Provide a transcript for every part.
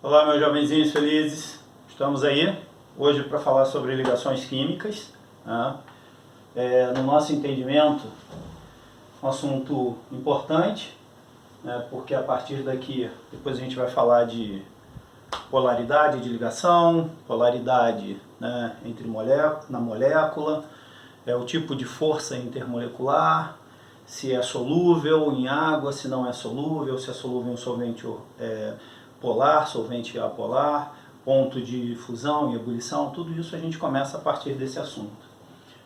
Olá, meus jovenzinhos felizes, estamos aí hoje para falar sobre ligações químicas, né? No nosso entendimento, um assunto importante, né? Porque a partir daqui, depois a gente vai falar de polaridade de ligação, polaridade, né, na molécula, o tipo de força intermolecular, se é solúvel em água, se não é solúvel, se é solúvel em solvente polar, solvente apolar, ponto de fusão e ebulição, tudo isso a gente começa a partir desse assunto.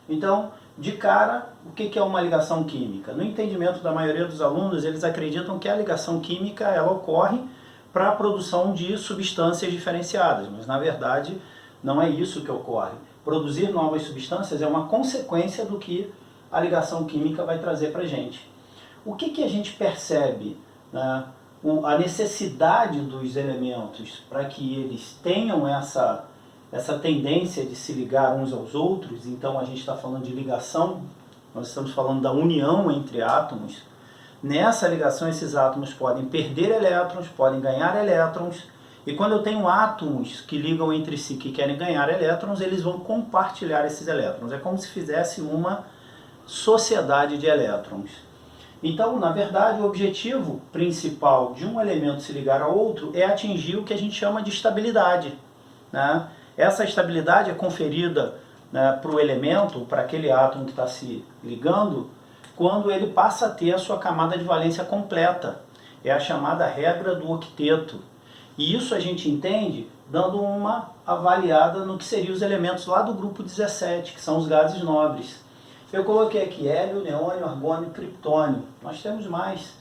Então, de cara, o que é uma ligação química? No entendimento da maioria dos alunos, eles acreditam que a ligação química ela ocorre para a produção de substâncias diferenciadas, mas na verdade não é isso que ocorre. Produzir novas substâncias é uma consequência do que a ligação química vai trazer para a gente. O que a gente percebe, né? A necessidade dos elementos para que eles tenham essa tendência de se ligar uns aos outros. Então a gente está falando de ligação, nós estamos falando da união entre átomos. Nessa ligação esses átomos podem perder elétrons, podem ganhar elétrons, e quando eu tenho átomos que ligam entre si, que querem ganhar elétrons, eles vão compartilhar esses elétrons. É como se fizesse uma sociedade de elétrons. Então, na verdade, o objetivo principal de um elemento se ligar ao outro é atingir o que a gente chama de estabilidade, né? Essa estabilidade é conferida, né, para o elemento, para aquele átomo que está se ligando, quando ele passa a ter a sua camada de valência completa. É a chamada regra do octeto. E isso a gente entende dando uma avaliada no que seriam os elementos lá do grupo 17, que são os gases nobres. Eu coloquei aqui hélio, neônio, argônio e criptônio. Nós temos mais,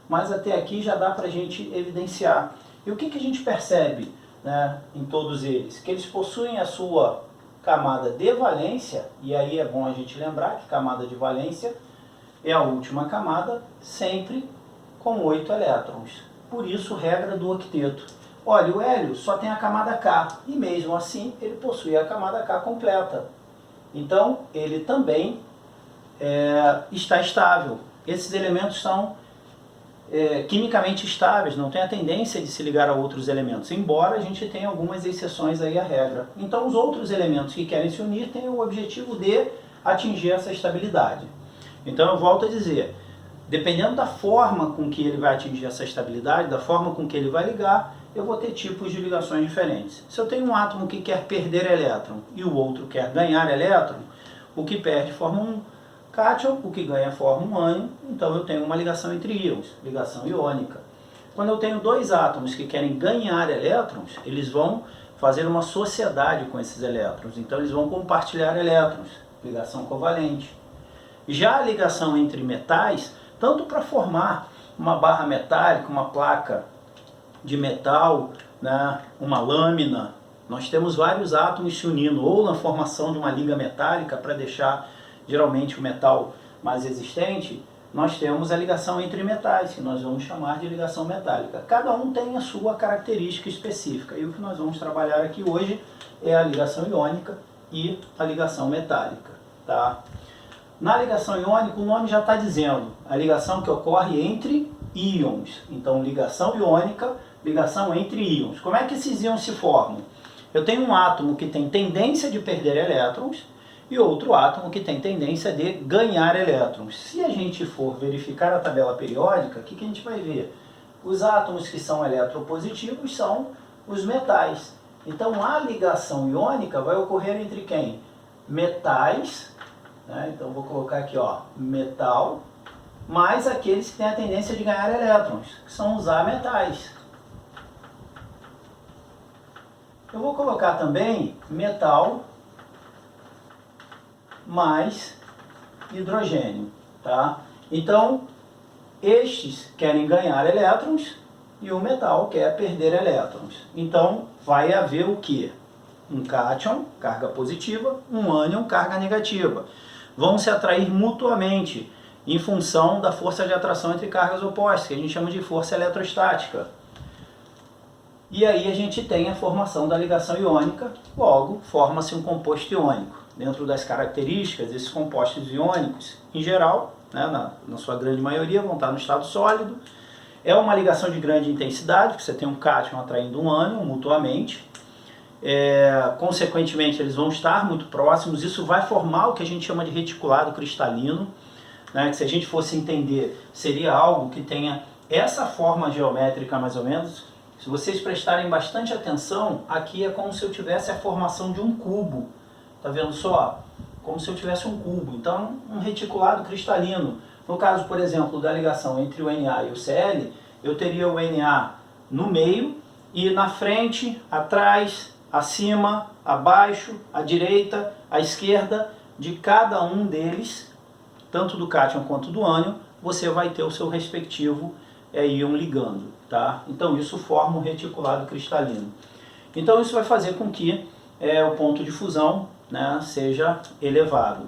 mas até aqui já dá para a gente evidenciar. E o que a gente percebe, né, em todos eles? Que eles possuem a sua camada de valência, e aí é bom a gente lembrar que camada de valência é a última camada, sempre com 8 elétrons. Por isso, regra do octeto. Olha, o hélio só tem a camada K, e mesmo assim ele possui a camada K completa. Então, ele também está estável. Esses elementos são quimicamente estáveis, não tem a tendência de se ligar a outros elementos, embora a gente tenha algumas exceções aí à regra. Então os outros elementos que querem se unir têm o objetivo de atingir essa estabilidade. Então eu volto a dizer, dependendo da forma com que ele vai atingir essa estabilidade, da forma com que ele vai ligar, eu vou ter tipos de ligações diferentes. Se eu tenho um átomo que quer perder elétron e o outro quer ganhar elétron, o que perde forma um cátion, o que ganha forma um ânion, então eu tenho uma ligação entre íons, ligação iônica. Quando eu tenho dois átomos que querem ganhar elétrons, eles vão fazer uma sociedade com esses elétrons, então eles vão compartilhar elétrons, ligação covalente. Já a ligação entre metais, tanto para formar uma barra metálica, uma placa de metal, né, uma lâmina, nós temos vários átomos se unindo, ou na formação de uma liga metálica para deixar geralmente o metal mais resistente, nós temos a ligação entre metais, que nós vamos chamar de ligação metálica. Cada um tem a sua característica específica, e o que nós vamos trabalhar aqui hoje é a ligação iônica e a ligação metálica. Tá? Na ligação iônica, o nome já está dizendo, a ligação que ocorre entre íons. Então, ligação iônica, ligação entre íons. Como é que esses íons se formam? Eu tenho um átomo que tem tendência de perder elétrons, e outro átomo que tem tendência de ganhar elétrons. Se a gente for verificar a tabela periódica, o que a gente vai ver? Os átomos que são eletropositivos são os metais. Então a ligação iônica vai ocorrer entre quem? Metais, né? Então vou colocar aqui, ó, metal, mais aqueles que têm a tendência de ganhar elétrons, que são os ametais. Eu vou colocar também metal mais hidrogênio, tá? Então, estes querem ganhar elétrons e o metal quer perder elétrons. Então, vai haver o quê? Um cátion, carga positiva, um ânion, carga negativa. Vão se atrair mutuamente em função da força de atração entre cargas opostas, que a gente chama de força eletrostática. E aí a gente tem a formação da ligação iônica, logo forma-se um composto iônico. Dentro das características, esses compostos iônicos, em geral, né, na sua grande maioria, vão estar no estado sólido, É uma ligação de grande intensidade, porque você tem um cátion atraindo um ânion mutuamente. Consequentemente, eles vão estar muito próximos. Isso vai formar o que a gente chama de reticulado cristalino, né? Que se a gente fosse entender, seria algo que tenha essa forma geométrica mais ou menos. Se vocês prestarem bastante atenção, aqui é como se eu tivesse a formação de um cubo. Tá vendo só? Como se eu tivesse um cubo. Então, um reticulado cristalino. No caso, por exemplo, da ligação entre o Na e o Cl, eu teria o Na no meio e na frente, atrás, acima, abaixo, à direita, à esquerda de cada um deles, tanto do cátion quanto do ânion, você vai ter o seu respectivo íon ligando, tá? Então isso forma um reticulado cristalino. Então isso vai fazer com que o ponto de fusão, né, seja elevado.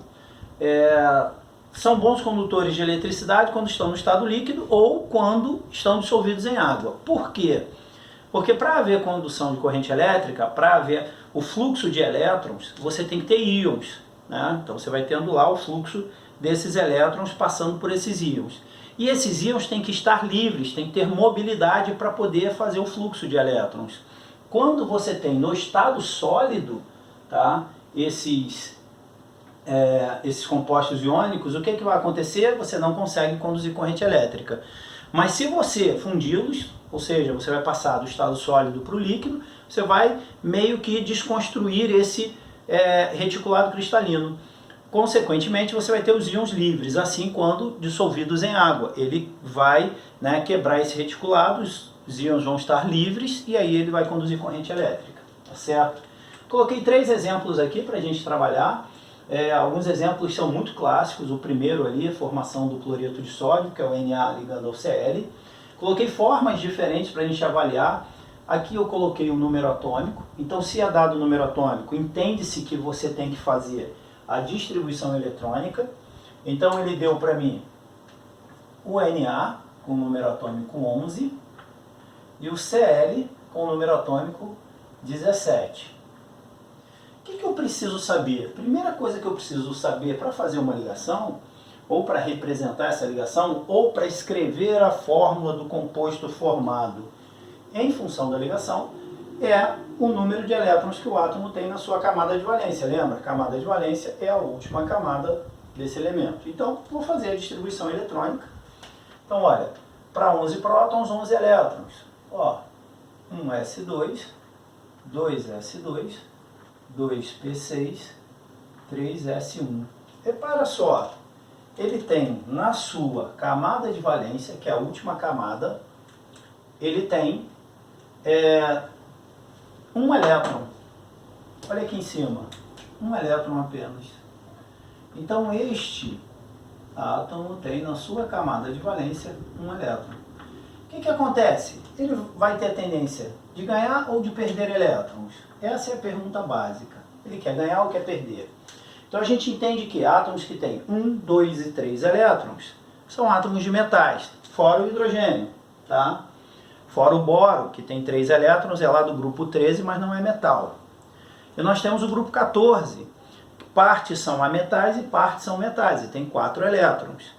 São bons condutores de eletricidade quando estão no estado líquido ou quando estão dissolvidos em água. Por quê? Porque para haver condução de corrente elétrica, para haver o fluxo de elétrons, você tem que ter íons, né? Então você vai tendo lá o fluxo desses elétrons passando por esses íons. E esses íons têm que estar livres, têm que ter mobilidade para poder fazer o fluxo de elétrons. Quando você tem no estado sólido, tá, esses compostos iônicos, o que vai acontecer? Você não consegue conduzir corrente elétrica. Mas se você fundi-los, ou seja, você vai passar do estado sólido para o líquido, você vai meio que desconstruir esse reticulado cristalino. Consequentemente, você vai ter os íons livres, assim quando dissolvidos em água. Ele vai, né, quebrar esse reticulado, os íons vão estar livres e aí ele vai conduzir corrente elétrica, tá certo? Coloquei 3 exemplos aqui para a gente trabalhar. Alguns exemplos são muito clássicos. O primeiro ali é a formação do cloreto de sódio, que é o Na ligando ao Cl. Coloquei formas diferentes para a gente avaliar. Aqui eu coloquei um número atômico. Então, se é dado o número atômico, entende-se que você tem que fazer a distribuição eletrônica. Então, ele deu para mim o Na com o número atômico 11 e o Cl com o número atômico 17. O que eu preciso saber? Primeira coisa que eu preciso saber para fazer uma ligação, ou para representar essa ligação, ou para escrever a fórmula do composto formado em função da ligação, é o número de elétrons que o átomo tem na sua camada de valência. Lembra? A camada de valência é a última camada desse elemento. Então, vou fazer a distribuição eletrônica. Então, olha, para 11 prótons, 11 elétrons. Ó, 1s2, 2s2, 2p6, 3s1. Repara só, ele tem na sua camada de valência, que é a última camada, ele tem um elétron. Olha aqui em cima, um elétron apenas. Então este átomo tem na sua camada de valência um elétron. O que acontece? Ele vai ter a tendência de ganhar ou de perder elétrons? Essa é a pergunta básica. Ele quer ganhar ou quer perder? Então a gente entende que átomos que têm 1, 2 e 3 elétrons são átomos de metais, fora o hidrogênio, tá? Fora o boro, que tem 3 elétrons, é lá do grupo 13, mas não é metal. E nós temos o grupo 14, partes são ametais e partes são metais, e tem 4 elétrons.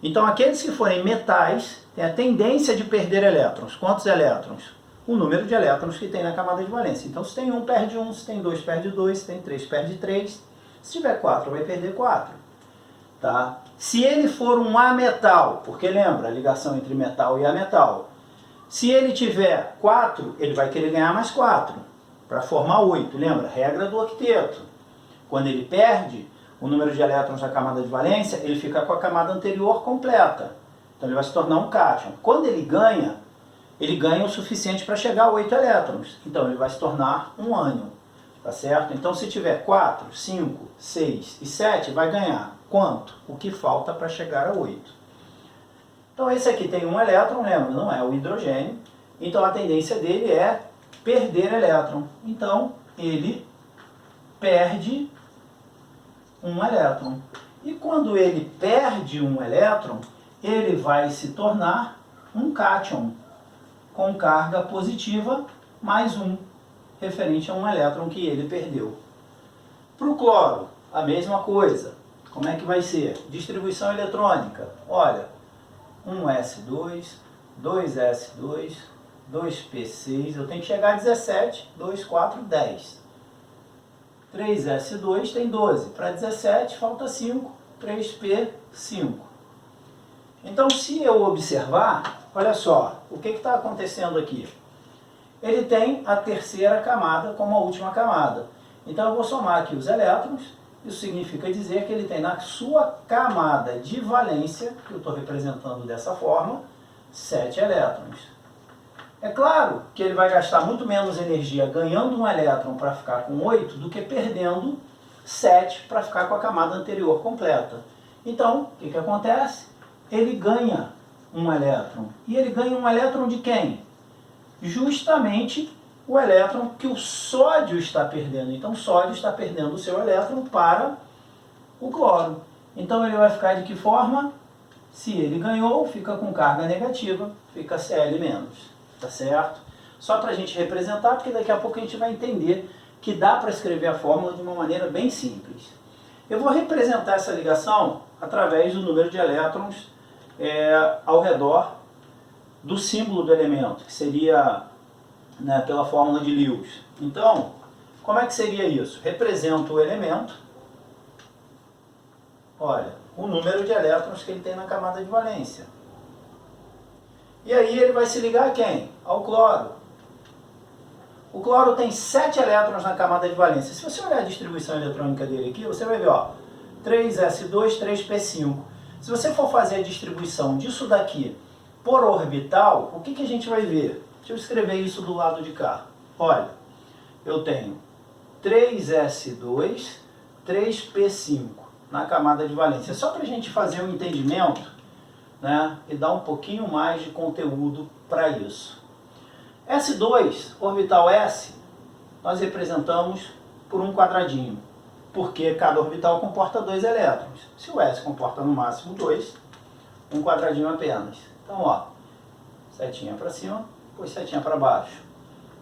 Então aqueles que forem metais têm a tendência de perder elétrons. Quantos elétrons? O número de elétrons que tem na camada de valência. Então se tem 1, perde 1, se tem 2, perde 2, se tem 3, perde 3. Se tiver 4, vai perder 4. Tá? Se ele for um ametal, porque lembra a ligação entre metal e ametal, se ele tiver 4, ele vai querer ganhar mais 4, para formar 8. Lembra? Regra do octeto. Quando ele perde o número de elétrons da camada de valência, ele fica com a camada anterior completa. Então ele vai se tornar um cátion. Quando ele ganha o suficiente para chegar a 8 elétrons. Então ele vai se tornar um ânion. Tá certo? Então se tiver 4, 5, 6 e 7, vai ganhar quanto? O que falta para chegar a 8. Então esse aqui tem um elétron, lembra? Não é o hidrogênio. Então a tendência dele é perder elétron. Então ele perde um elétron. E quando ele perde um elétron, ele vai se tornar um cátion com carga positiva mais 1, referente a um elétron que ele perdeu. Para o cloro, a mesma coisa. Como é que vai ser? Distribuição eletrônica. Olha, 1s2, 2S2, 2P6, eu tenho que chegar a 17, 2, 4, 10. 3S2 tem 12, para 17 falta 5, 3P5. Então, se eu observar, olha só, o que está acontecendo aqui? Ele tem a terceira camada como a última camada. Então, eu vou somar aqui os elétrons. Isso significa dizer que ele tem na sua camada de valência, que eu estou representando dessa forma, 7 elétrons. É claro que ele vai gastar muito menos energia ganhando um elétron para ficar com 8 do que perdendo 7 para ficar com a camada anterior completa. Então, o que acontece? Ele ganha um elétron. E ele ganha um elétron de quem? Justamente o elétron que o sódio está perdendo. Então, o sódio está perdendo o seu elétron para o cloro. Então, ele vai ficar de que forma? Se ele ganhou, fica com carga negativa, fica Cl-. Tá certo? Só para a gente representar, porque daqui a pouco a gente vai entender que dá para escrever a fórmula de uma maneira bem simples. Eu vou representar essa ligação através do número de elétrons ao redor do símbolo do elemento, que seria, né, pela fórmula de Lewis. Então, como é que seria isso? Represento o elemento, olha, o número de elétrons que ele tem na camada de valência. E aí ele vai se ligar a quem? Ao cloro. O cloro tem 7 elétrons na camada de valência. Se você olhar a distribuição eletrônica dele aqui, você vai ver, ó, 3s2, 3p5. Se você for fazer a distribuição disso daqui por orbital, o que a gente vai ver? Deixa eu escrever isso do lado de cá. Olha, eu tenho 3s2, 3p5 na camada de valência. Só para a gente fazer um entendimento, né, e dar um pouquinho mais de conteúdo para isso. S2, orbital S, nós representamos por um quadradinho, porque cada orbital comporta 2 elétrons. Se o S comporta no máximo 2, um quadradinho apenas. Então, ó, setinha para cima, depois setinha para baixo.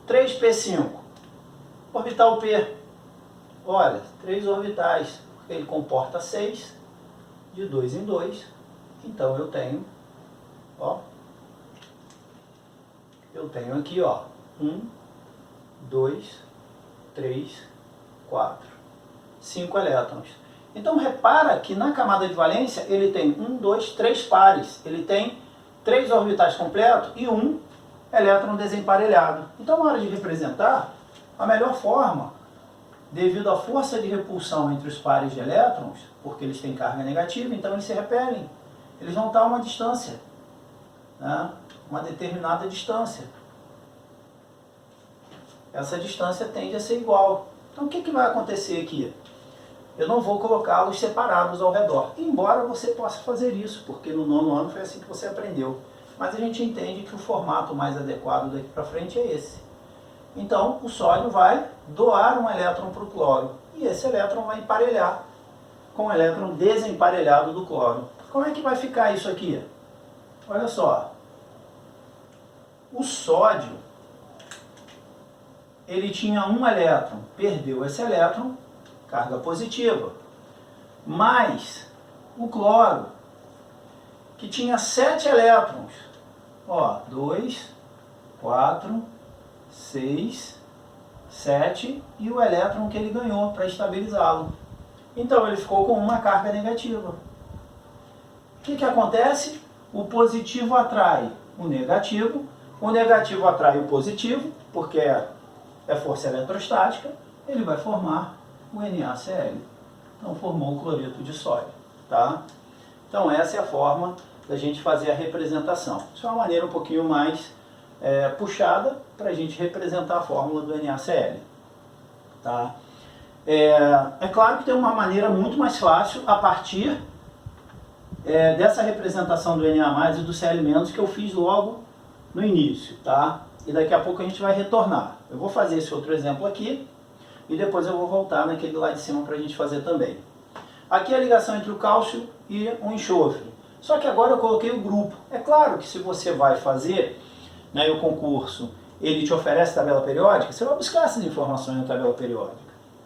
3p5, orbital P. Olha, 3 orbitais, porque ele comporta 6, de 2 em 2. Então, eu tenho, ó, aqui, ó, 1, 2, 3, 4, 5 elétrons. Então, repara que na camada de valência ele tem 1, 2, 3 pares. Ele tem 3 orbitais completos e 1 elétron desemparelhado. Então, na hora de representar, a melhor forma, devido à força de repulsão entre os pares de elétrons, porque eles têm carga negativa, então eles se repelem. Eles vão estar a uma distância, né? Uma determinada distância. Essa distância tende a ser igual. Então, o que vai acontecer aqui? Eu não vou colocá-los separados ao redor, embora você possa fazer isso, porque no 9º ano foi assim que você aprendeu. Mas a gente entende que o formato mais adequado daqui para frente é esse. Então, o sódio vai doar um elétron para o cloro, e esse elétron vai emparelhar com o elétron desemparelhado do cloro. Como é que vai ficar isso aqui? Olha só. O sódio, ele tinha um elétron, perdeu esse elétron, carga positiva. Mas o cloro, que tinha 7 elétrons, ó, 2, 4, 6, 7, e o elétron que ele ganhou para estabilizá-lo. Então ele ficou com uma carga negativa. O que acontece? O positivo atrai o negativo atrai o positivo, porque é força eletrostática, ele vai formar o NaCl. Então formou o cloreto de sódio. Tá? Então essa é a forma da gente fazer a representação. Isso é uma maneira um pouquinho mais puxada para a gente representar a fórmula do NaCl. Tá? É claro que tem uma maneira muito mais fácil a partir dessa representação do Na+, e do Cl- que eu fiz logo no início, tá? E daqui a pouco a gente vai retornar. Eu vou fazer esse outro exemplo aqui e depois eu vou voltar naquele lá de cima para a gente fazer também. Aqui é a ligação entre o cálcio e o enxofre. Só que agora eu coloquei o grupo. É claro que se você vai fazer, né, o concurso, ele te oferece tabela periódica, você vai buscar essas informações na tabela periódica.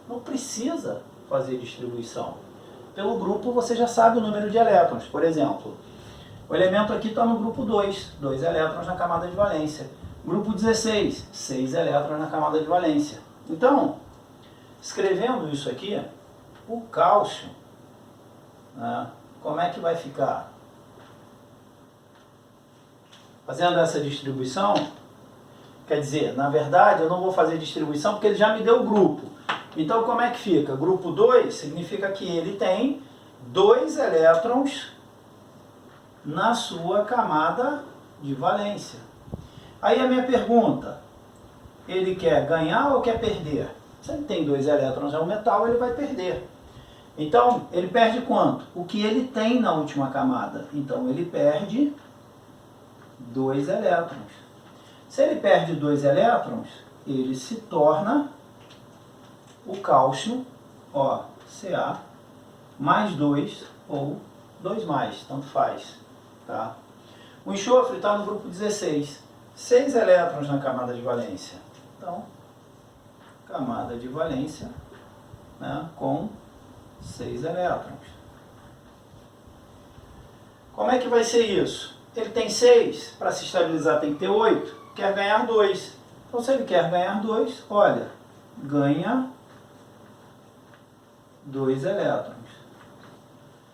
Não precisa fazer distribuição. Pelo grupo você já sabe o número de elétrons. Por exemplo, O elemento aqui está no grupo 2, 2 elétrons na camada de valência. Grupo 16, 6 elétrons na camada de valência. Então, escrevendo isso aqui, o cálcio, né, como é que vai ficar? Fazendo essa distribuição, quer dizer, na verdade eu não vou fazer distribuição porque ele já me deu o grupo. Então como é que fica? Grupo 2 significa que ele tem 2 elétrons na sua camada de valência. Aí a minha pergunta, ele quer ganhar ou quer perder? Se ele tem 2 elétrons no metal, ele vai perder. Então, ele perde quanto? O que ele tem na última camada. Então, ele perde 2 elétrons. Se ele perde 2 elétrons, ele se torna o cálcio, ó, Ca, mais 2 ou 2 mais, tanto faz. Tá? O enxofre está no grupo 16. 6 elétrons na camada de valência. Então, camada de valência, né, com 6 elétrons. Como é que vai ser isso? Ele tem 6, para se estabilizar tem que ter 8, quer ganhar 2. Então, se ele quer ganhar 2, olha, ganha 2 elétrons.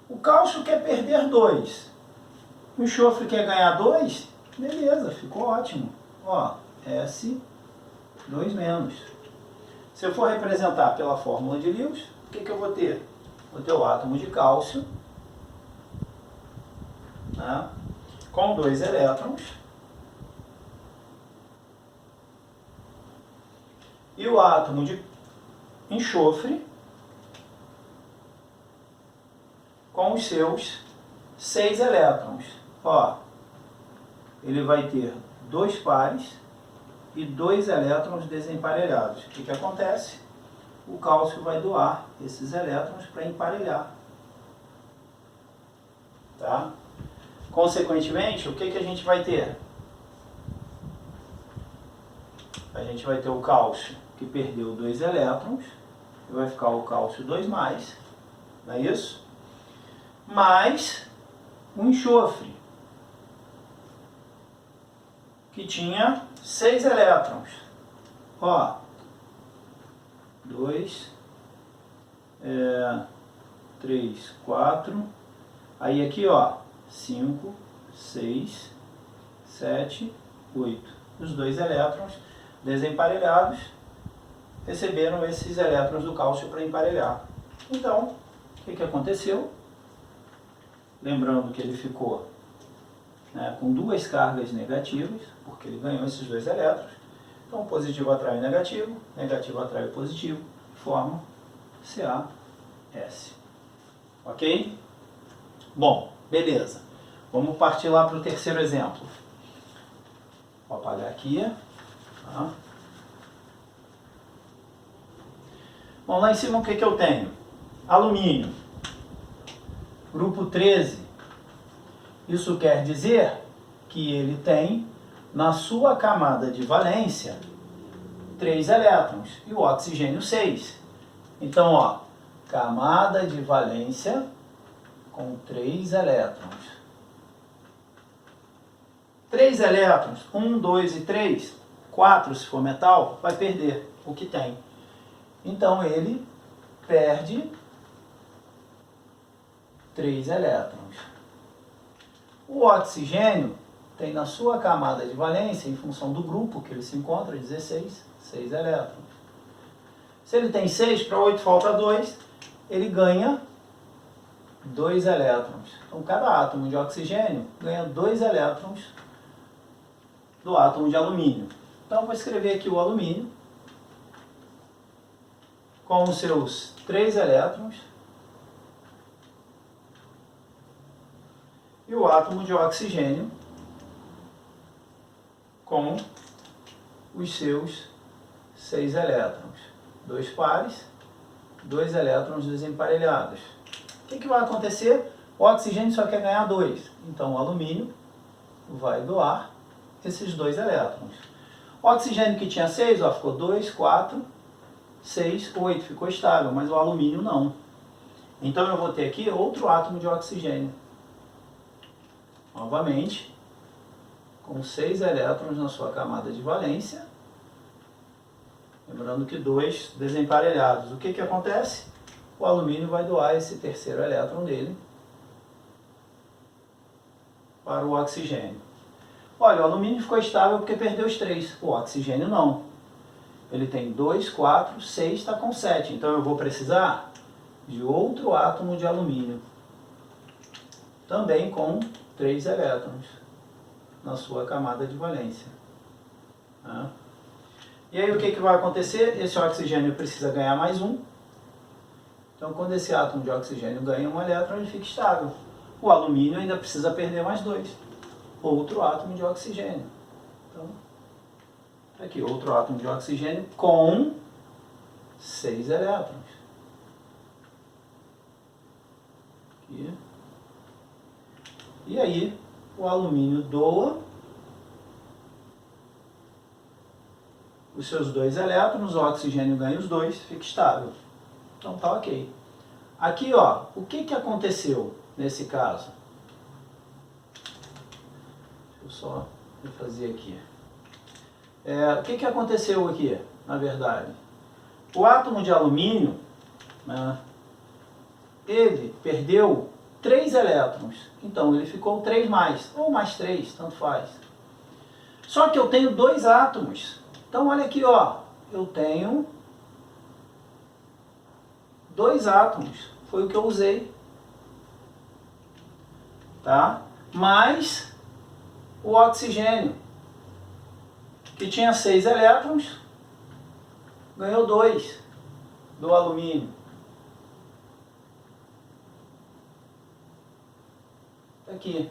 O cálcio quer perder 2. O enxofre quer ganhar 2, beleza, ficou ótimo. Ó, S2-. Se eu for representar pela fórmula de Lewis, o que eu vou ter? Vou ter o átomo de cálcio, né, com 2 elétrons, e o átomo de enxofre com os seus 6 elétrons. Ó, ele vai ter 2 pares e 2 elétrons desemparelhados. O que acontece? O cálcio vai doar esses elétrons para emparelhar. Tá? Consequentemente, o que a gente vai ter? A gente vai ter o cálcio que perdeu 2 elétrons, e vai ficar o cálcio 2+, não é isso? Mais o enxofre, que tinha 6 elétrons. Ó, 2, 3, 4, aí aqui ó, 5, 6, 7, 8. Os 2 elétrons desemparelhados receberam esses elétrons do cálcio para emparelhar. Então, o que aconteceu? Lembrando que ele ficou, né, com 2 cargas negativas, porque ele ganhou esses 2 elétrons. Então, positivo atrai o negativo atrai o positivo, forma CaS. Ok? Bom, beleza. Vamos partir lá para o terceiro exemplo. Vou apagar aqui. Tá? Bom, lá em cima o que eu tenho? Alumínio. Grupo 13. Isso quer dizer que ele tem na sua camada de valência 3 elétrons e o oxigênio 6. Então, ó, camada de valência com 3 elétrons. 3 elétrons, 1, 2 e 3, 4 se for metal, vai perder o que tem. Então ele perde 3 elétrons. O oxigênio tem na sua camada de valência, em função do grupo que ele se encontra, 16, 6 elétrons. Se ele tem 6, para 8 falta 2, ele ganha 2 elétrons. Então cada átomo de oxigênio ganha 2 elétrons do átomo de alumínio. Então vou escrever aqui o alumínio com os seus 3 elétrons e o átomo de oxigênio com os seus 6 elétrons. 2 pares, 2 elétrons desemparelhados. O que vai acontecer? O oxigênio só quer ganhar 2. Então o alumínio vai doar esses 2 elétrons. O oxigênio que tinha 6, ó, ficou 2, 4, 6, 8. Ficou estável, mas o alumínio não. Então eu vou ter aqui outro átomo de oxigênio. novamente, com 6 elétrons na sua camada de valência. Lembrando que 2 desemparelhados. O que que acontece? O alumínio vai doar esse terceiro elétron dele para o oxigênio. Olha, o alumínio ficou estável porque perdeu os 3. O oxigênio não. Ele tem 2, 4, 6, está com 7. Então eu vou precisar de outro átomo de alumínio. Também com 3 elétrons na sua camada de valência. Tá? E aí o que que vai acontecer? Esse oxigênio precisa ganhar mais um. Então quando esse átomo de oxigênio ganha um elétron, ele fica estável. O alumínio ainda precisa perder mais 2. Outro átomo de oxigênio. Então, aqui, outro átomo de oxigênio com 6 elétrons. Aqui. E aí, o alumínio doa os seus 2 elétrons, o oxigênio ganha os 2, fica estável. Então tá ok. Aqui, ó, o que que aconteceu nesse caso? Deixa eu só refazer aqui. O que que aconteceu aqui, na verdade? O átomo de alumínio, né, ele perdeu 3 elétrons. Então ele ficou 3 mais, ou mais 3, tanto faz. Só que eu tenho 2 átomos. Então olha aqui, ó, eu tenho 2 átomos. Foi o que eu usei. Tá? Mais o oxigênio, que tinha 6 elétrons, ganhou 2 do alumínio. Aqui.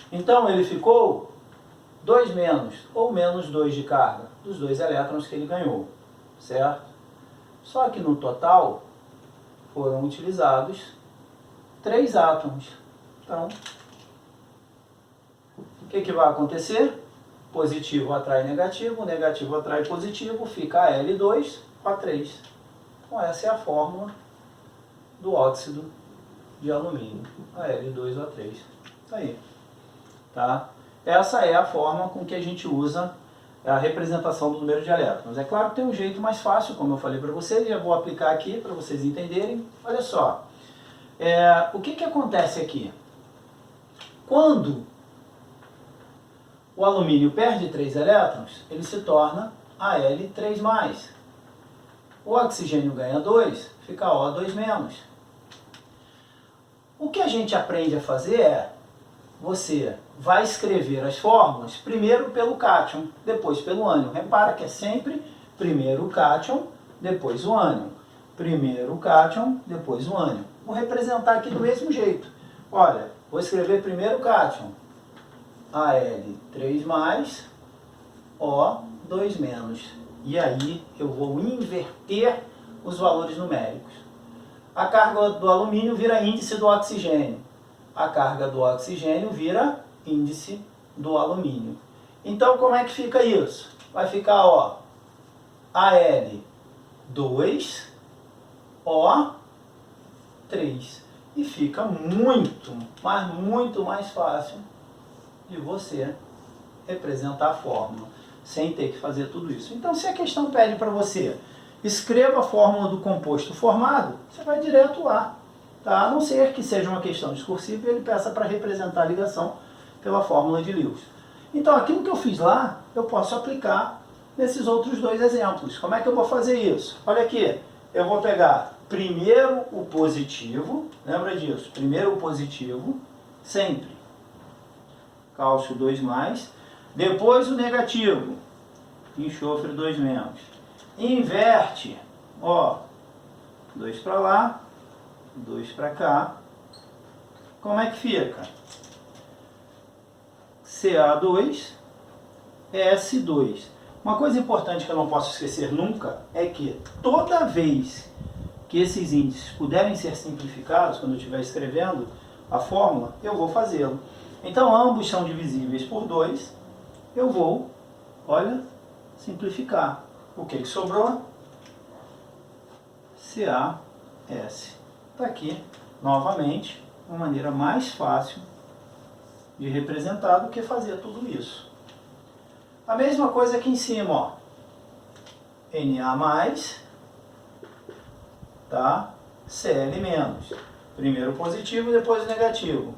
Então ele ficou 2 menos, ou menos 2 de carga, dos 2 elétrons que ele ganhou, certo? Só que no total foram utilizados 3 átomos. Então, o que que vai acontecer? Positivo atrai negativo, negativo atrai positivo, fica Al2 O3. Então essa é a fórmula do óxido de alumínio, Al2O3. Tá aí. Tá? Essa é a forma com que a gente usa a representação do número de elétrons. É claro que tem um jeito mais fácil, como eu falei para vocês, já vou aplicar aqui para vocês entenderem. Olha só, o que que acontece aqui? Quando o alumínio perde 3 elétrons, ele se torna Al3+. O oxigênio ganha 2, fica O2-. O que a gente aprende a fazer é, você vai escrever as fórmulas primeiro pelo cátion, depois pelo ânion. Repara que é sempre primeiro o cátion, depois o ânion. Primeiro o cátion, depois o ânion. Vou representar aqui do mesmo jeito. Olha, vou escrever primeiro o cátion. Al3+, O2-. E aí eu vou inverter os valores numéricos. A carga do alumínio vira índice do oxigênio. A carga do oxigênio vira índice do alumínio. Então como é que fica isso? Vai ficar, ó, Al2, O3. E fica muito, mas muito mais fácil de você representar a fórmula, sem ter que fazer tudo isso. Então, se a questão pede para você, escreva a fórmula do composto formado, você vai direto lá. Tá? A não ser que seja uma questão discursiva e ele peça para representar a ligação pela fórmula de Lewis. Então, aquilo que eu fiz lá, eu posso aplicar nesses outros 2 exemplos. Como é que eu vou fazer isso? Olha aqui, eu vou pegar primeiro o positivo, lembra disso? Primeiro o positivo, sempre. Cálcio 2+, depois o negativo, enxofre 2-. Inverte, ó, 2 para lá, 2 para cá. Como é que fica? Ca2, S2. Uma coisa importante que eu não posso esquecer nunca é que toda vez que esses índices puderem ser simplificados, quando eu estiver escrevendo a fórmula, eu vou fazê-lo. Então, ambos são divisíveis por 2, eu vou, olha, simplificar. O que sobrou? CaS. Está aqui, novamente, uma maneira mais fácil de representar do que fazer tudo isso. A mesma coisa aqui em cima, ó. Na+, tá? Cl-. Primeiro o positivo, depois o negativo.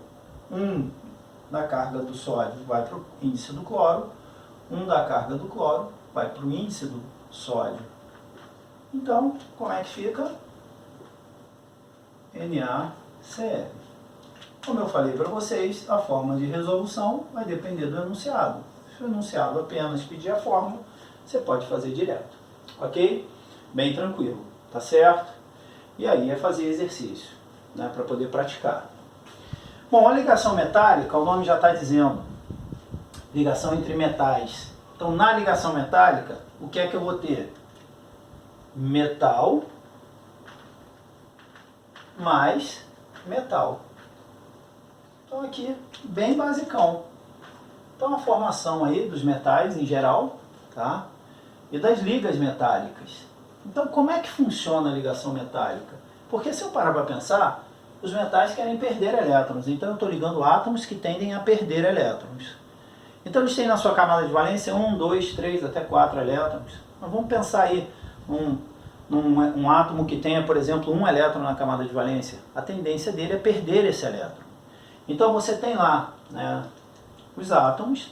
1 da carga do sódio vai para o índice do cloro, 1 da carga do cloro vai para o índice do sódio. Então, como é que fica? NaCl. Como eu falei para vocês, a forma de resolução vai depender do enunciado. Se o enunciado apenas pedir a fórmula, você pode fazer direto. Ok? Bem tranquilo, tá certo? E aí é fazer exercício, né, para poder praticar. Bom, a ligação metálica, o nome já está dizendo, ligação entre metais. Então, na ligação metálica, o que é que eu vou ter? Metal mais metal. Então aqui, bem basicão. Então a formação aí dos metais em geral, tá? E das ligas metálicas. Então como é que funciona a ligação metálica? Porque se eu parar para pensar, os metais querem perder elétrons. Então eu estou ligando átomos que tendem a perder elétrons. Então eles têm na sua camada de valência 1, 2, 3, até 4 elétrons. Mas vamos pensar aí num átomo que tenha, por exemplo, 1 elétron na camada de valência. A tendência dele é perder esse elétron. Então você tem lá, né, os átomos,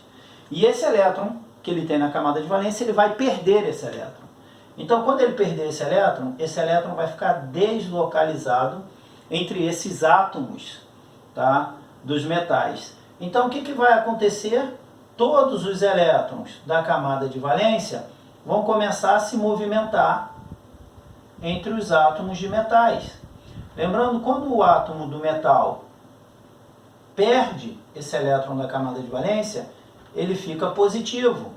e esse elétron que ele tem na camada de valência, ele vai perder esse elétron. Então quando ele perder esse elétron vai ficar deslocalizado entre esses átomos, tá, dos metais. Então o que vai acontecer? Todos os elétrons da camada de valência vão começar a se movimentar entre os átomos de metais. Lembrando, quando o átomo do metal perde esse elétron da camada de valência, ele fica positivo.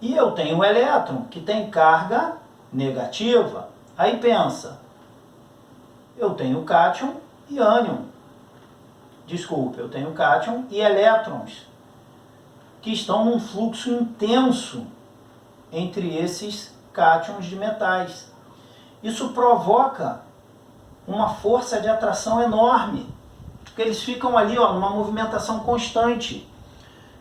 E eu tenho um elétron que tem carga negativa. Aí pensa, eu tenho cátion e ânion. Desculpe, eu tenho cátion e elétrons que estão num fluxo intenso entre esses cátions de metais. Isso provoca uma força de atração enorme, porque eles ficam ali, ó, numa movimentação constante.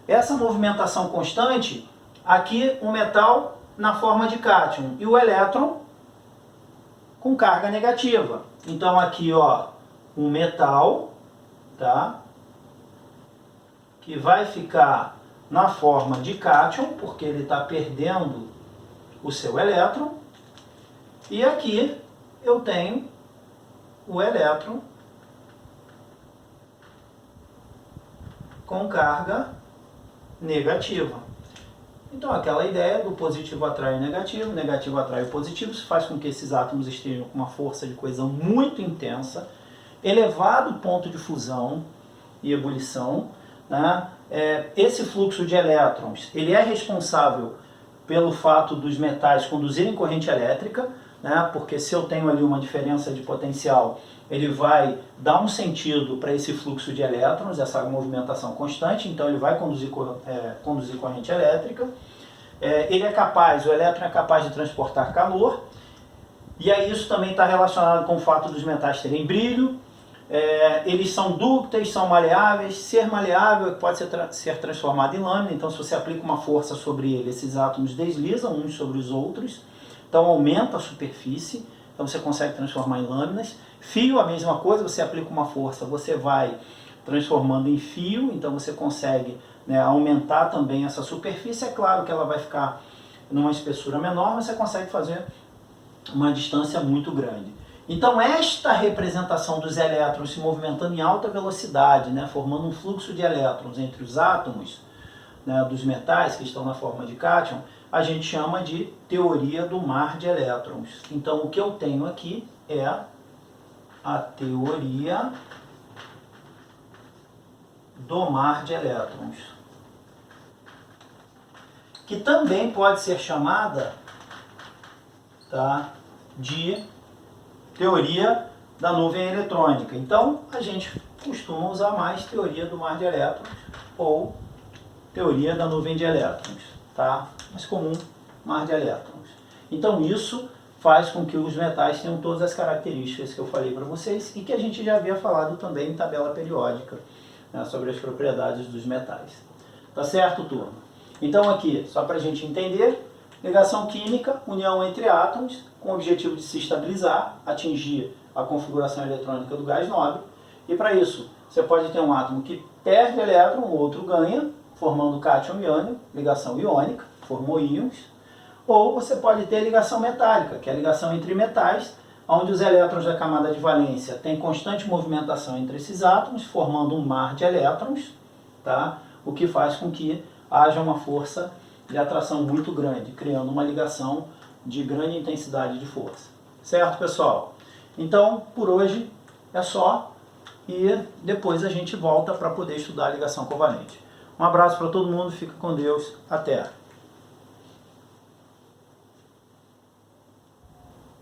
Essa movimentação constante, aqui o metal na forma de cátion e o elétron com carga negativa. Então aqui, ó, um metal, tá, que vai ficar na forma de cátion, porque ele está perdendo o seu elétron. E aqui eu tenho o elétron com carga negativa. Então aquela ideia do positivo atrai o negativo atrai o positivo, isso faz com que esses átomos estejam com uma força de coesão muito intensa, elevado ponto de fusão e ebulição, né? Esse fluxo de elétrons, ele é responsável pelo fato dos metais conduzirem corrente elétrica, né? Porque se eu tenho ali uma diferença de potencial, ele vai dar um sentido para esse fluxo de elétrons, essa movimentação constante, então ele vai conduzir corrente elétrica. Ele é capaz, o elétron é capaz de transportar calor, e aí isso também está relacionado com o fato dos metais terem brilho. Eles são dúcteis, são maleáveis. Ser maleável pode ser transformado em lâmina, então se você aplica uma força sobre ele, esses átomos deslizam uns sobre os outros, então aumenta a superfície, então você consegue transformar em lâminas. Fio, a mesma coisa, você aplica uma força, você vai transformando em fio, então você consegue, né, aumentar também essa superfície. É claro que ela vai ficar numa espessura menor, mas você consegue fazer uma distância muito grande. Então esta representação dos elétrons se movimentando em alta velocidade, né, formando um fluxo de elétrons entre os átomos, né, dos metais que estão na forma de cátion, a gente chama de teoria do mar de elétrons. Então o que eu tenho aqui é a teoria do mar de elétrons, que também pode ser chamada, tá, de teoria da nuvem eletrônica. Então a gente costuma usar mais teoria do mar de elétrons ou teoria da nuvem de elétrons, tá? Mais comum, mar de elétrons. Então isso faz com que os metais tenham todas as características que eu falei para vocês e que a gente já havia falado também em tabela periódica, né, sobre as propriedades dos metais. Tá certo, turma? Então aqui, só para a gente entender, ligação química, união entre átomos, com o objetivo de se estabilizar, atingir a configuração eletrônica do gás nobre. E para isso, você pode ter um átomo que perde elétron, o outro ganha, formando cátion e ânion, ligação iônica, formou íons. Ou você pode ter ligação metálica, que é a ligação entre metais, onde os elétrons da camada de valência têm constante movimentação entre esses átomos, formando um mar de elétrons, tá? O que faz com que haja uma força de atração muito grande, criando uma ligação de grande intensidade de força. Certo, pessoal? Então, por hoje é só, e depois a gente volta para poder estudar a ligação covalente. Um abraço para todo mundo, fica com Deus, até!